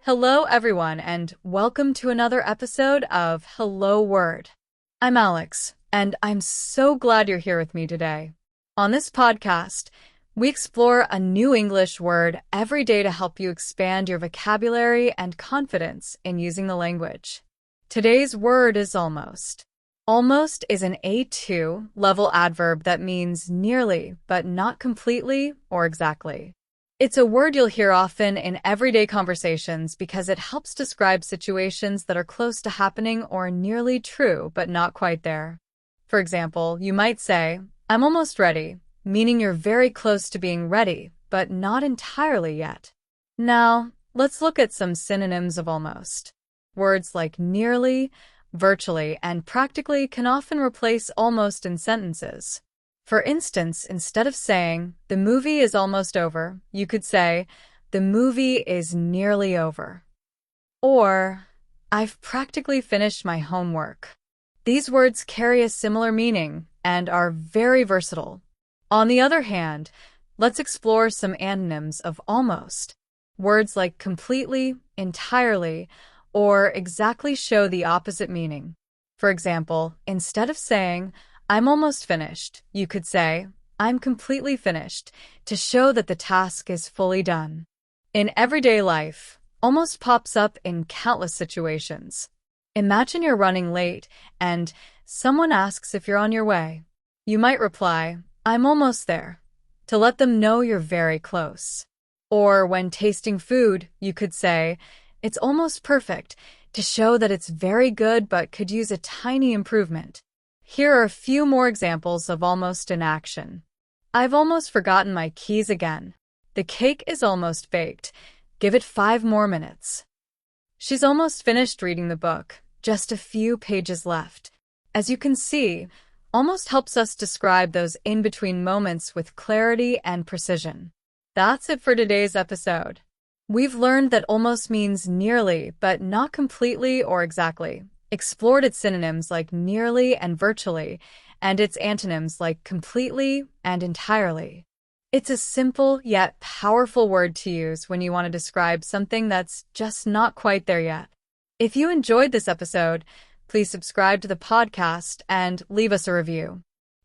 Hello, everyone, and welcome to another episode of Hello Word. I'm Alex, and I'm so glad you're here with me today. On this podcast, we explore a new English word every day to help you expand your vocabulary and confidence in using the language. Today's word is almost. Almost is an A2 level adverb that means nearly, but not completely or exactly. It's a word you'll hear often in everyday conversations because it helps describe situations that are close to happening or nearly true but not quite there. For example, you might say, "I'm almost ready," meaning you're very close to being ready, but not entirely yet. Now, let's look at some synonyms of almost. Words like nearly, virtually, and practically can often replace almost in sentences. For instance, instead of saying, "The movie is almost over," you could say, "The movie is nearly over." Or, "I've practically finished my homework." These words carry a similar meaning and are very versatile. On the other hand, let's explore some antonyms of almost. Words like completely, entirely, or exactly show the opposite meaning. For example, instead of saying, "I'm almost finished," you could say, "I'm completely finished," to show that the task is fully done. In everyday life, almost pops up in countless situations. Imagine you're running late and someone asks if you're on your way. You might reply, "I'm almost there," to let them know you're very close. Or when tasting food, you could say, "It's almost perfect," to show that it's very good but could use a tiny improvement. Here are a few more examples of almost in action. "I've almost forgotten my keys again." "The cake is almost baked. Give it 5 more minutes." "She's almost finished reading the book. Just a few pages left." As you can see, almost helps us describe those in-between moments with clarity and precision. That's it for today's episode. We've learned that almost means nearly, but not completely or exactly. Explored its synonyms like nearly and virtually, and its antonyms like completely and entirely. It's a simple yet powerful word to use when you want to describe something that's just not quite there yet. If you enjoyed this episode, please subscribe to the podcast and leave us a review.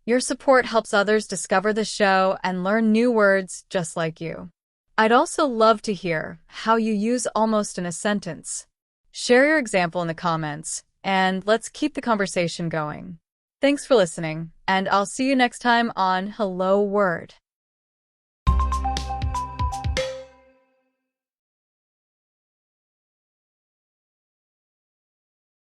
Your support helps others discover the show and learn new words just like you. I'd also love to hear how you use almost in a sentence. Share your example in the comments, and let's keep the conversation going. Thanks for listening, and I'll see you next time on Hello Word.